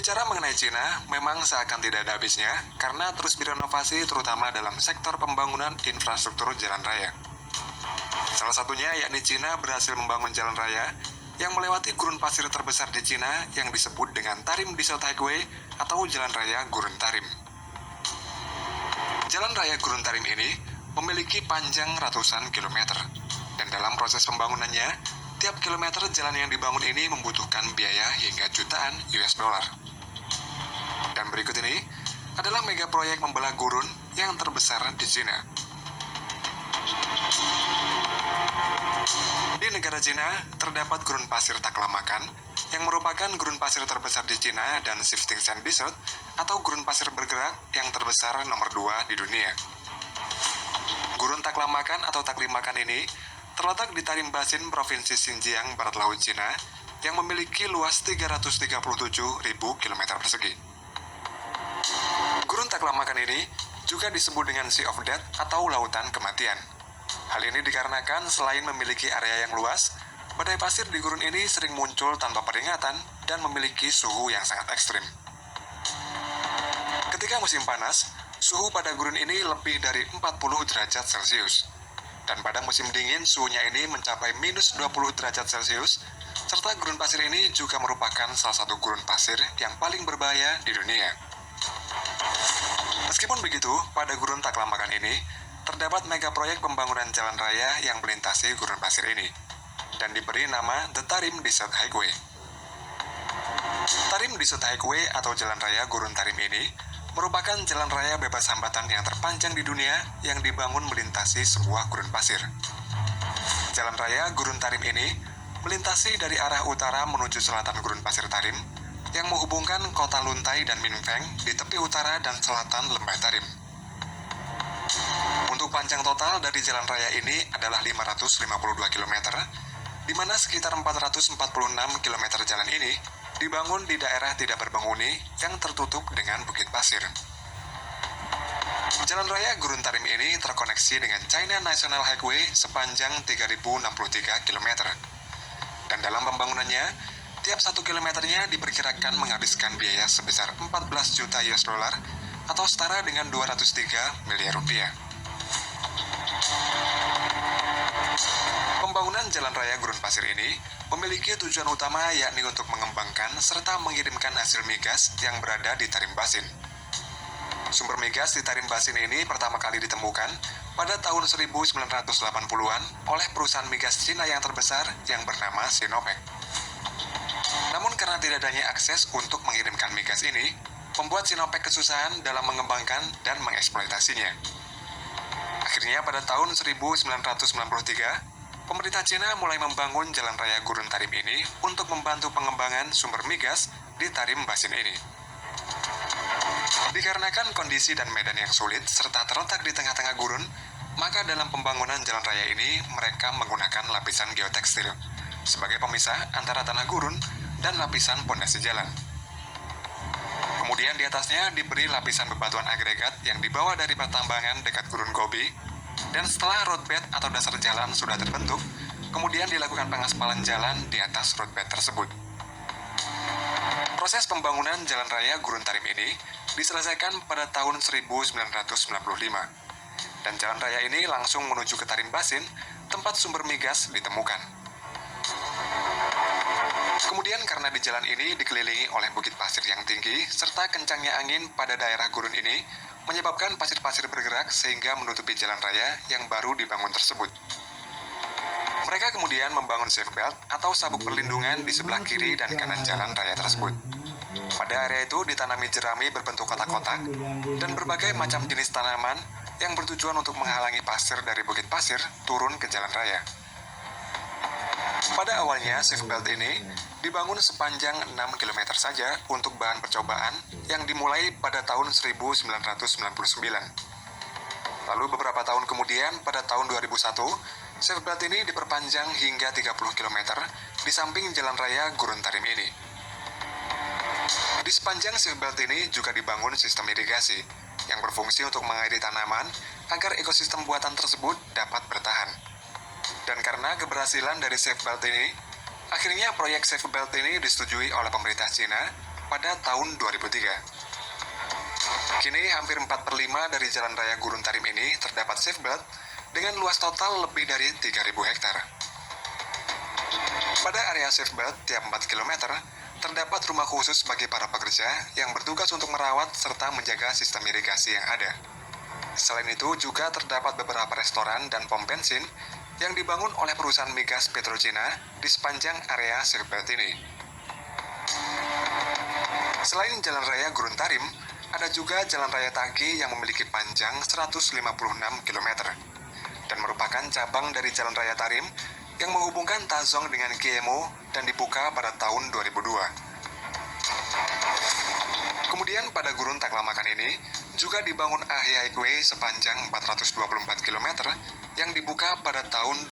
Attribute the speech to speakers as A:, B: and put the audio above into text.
A: Berbicara mengenai Cina, memang seakan tidak ada habisnya karena terus berinovasi terutama dalam sektor pembangunan infrastruktur jalan raya. Salah satunya yakni Cina berhasil membangun jalan raya yang melewati gurun pasir terbesar di Cina yang disebut dengan Tarim Desert Highway atau Jalan Raya Gurun Tarim. Jalan Raya Gurun Tarim ini memiliki panjang ratusan kilometer, dan dalam proses pembangunannya, tiap kilometer jalan yang dibangun ini membutuhkan biaya hingga jutaan US dollar. Dan berikut ini adalah mega proyek membelah gurun yang terbesar di Cina. Di negara Cina, terdapat gurun pasir Taklamakan, yang merupakan gurun pasir terbesar di Cina dan Shifting Sand Desert, atau gurun pasir bergerak yang terbesar nomor 2 di dunia. Gurun Taklamakan atau Taklimakan ini terletak di Tarim Basin Provinsi Xinjiang, Barat Laut Cina, yang memiliki luas 337.000 km persegi. Gurun Taklamakan ini juga disebut dengan Sea of Death atau Lautan Kematian. Hal ini dikarenakan selain memiliki area yang luas, badai pasir di gurun ini sering muncul tanpa peringatan dan memiliki suhu yang sangat ekstrim. Ketika musim panas, suhu pada gurun ini lebih dari 40 derajat Celcius. Dan pada musim dingin, suhunya ini mencapai minus 20 derajat Celcius, serta gurun pasir ini juga merupakan salah satu gurun pasir yang paling berbahaya di dunia. Meskipun begitu, pada gurun Taklamakan ini, terdapat mega proyek pembangunan jalan raya yang melintasi gurun pasir ini, dan diberi nama The Tarim Desert Highway. Tarim Desert Highway atau Jalan Raya Gurun Tarim ini merupakan jalan raya bebas hambatan yang terpanjang di dunia yang dibangun melintasi sebuah gurun pasir. Jalan raya Gurun Tarim ini melintasi dari arah utara menuju selatan gurun pasir Tarim yang menghubungkan kota Luntai dan Minfeng di tepi utara dan selatan lembah Tarim. Untuk panjang total dari jalan raya ini adalah 552 km, di mana sekitar 446 km jalan ini dibangun di daerah tidak berpenghuni yang tertutup dengan bukit pasir. Jalan raya Gurun Tarim ini terkoneksi dengan China National Highway sepanjang 3063 km. Dan dalam pembangunannya, tiap 1 kilometernya diperkirakan menghabiskan biaya sebesar 14 juta US dollar atau setara dengan 203 miliar rupiah. Pembangunan jalan raya gurun pasir ini memiliki tujuan utama yakni untuk mengembangkan serta mengirimkan hasil migas yang berada di Tarim Basin. Sumber migas di Tarim Basin ini pertama kali ditemukan pada tahun 1980-an oleh perusahaan migas Cina yang terbesar yang bernama Sinopec. Namun karena tidak adanya akses untuk mengirimkan migas ini, membuat Sinopec kesusahan dalam mengembangkan dan mengeksploitasinya. Akhirnya pada tahun 1993, pemerintah Cina mulai membangun jalan raya Gurun Tarim ini untuk membantu pengembangan sumber migas di Tarim Basin ini. Dikarenakan kondisi dan medan yang sulit serta terletak di tengah-tengah gurun, maka dalam pembangunan jalan raya ini mereka menggunakan lapisan geotekstil sebagai pemisah antara tanah gurun dan lapisan pondasi jalan. Kemudian di atasnya diberi lapisan bebatuan agregat yang dibawa dari pertambangan dekat gurun Gobi, dan setelah roadbed atau dasar jalan sudah terbentuk, kemudian dilakukan pengaspalan jalan di atas roadbed tersebut. Proses pembangunan jalan raya Gurun Tarim ini diselesaikan pada tahun 1995, dan jalan raya ini langsung menuju ke Tarim Basin, tempat sumber migas ditemukan. Kemudian karena di jalan ini dikelilingi oleh bukit pasir yang tinggi, serta kencangnya angin pada daerah gurun ini, menyebabkan pasir-pasir bergerak sehingga menutupi jalan raya yang baru dibangun tersebut. Mereka kemudian membangun safe belt atau sabuk perlindungan di sebelah kiri dan kanan jalan raya tersebut. Pada area itu ditanami jerami berbentuk kotak-kotak dan berbagai macam jenis tanaman yang bertujuan untuk menghalangi pasir dari bukit pasir turun ke jalan raya. Pada awalnya, safe belt ini dibangun sepanjang 6 km saja untuk bahan percobaan yang dimulai pada tahun 1999. Lalu beberapa tahun kemudian, pada tahun 2001, safe belt ini diperpanjang hingga 30 km di samping jalan raya Gurun Tarim ini. Di sepanjang safe belt ini juga dibangun sistem irigasi yang berfungsi untuk mengairi tanaman agar ekosistem buatan tersebut dapat bertahan. Dan karena keberhasilan dari safe belt ini, akhirnya proyek safe belt ini disetujui oleh pemerintah Cina pada tahun 2003. Kini hampir 4/5 dari jalan raya Gurun Tarim ini terdapat safebird dengan luas total lebih dari 3.000 hektar. Pada area safebird tiap 4 km, terdapat rumah khusus bagi para pekerja yang bertugas untuk merawat serta menjaga sistem irigasi yang ada. Selain itu, juga terdapat beberapa restoran dan pom bensin yang dibangun oleh perusahaan migas Petrocina di sepanjang area safebird ini. Selain jalan raya Gurun Tarim, ada juga jalan raya Tagi yang memiliki panjang 156 km dan merupakan cabang dari jalan raya Tarim yang menghubungkan Tazong dengan Kiemo dan dibuka pada tahun 2002. Kemudian pada Gurun Taklamakan ini juga dibangun Ahe Highway sepanjang 424 km yang dibuka pada tahun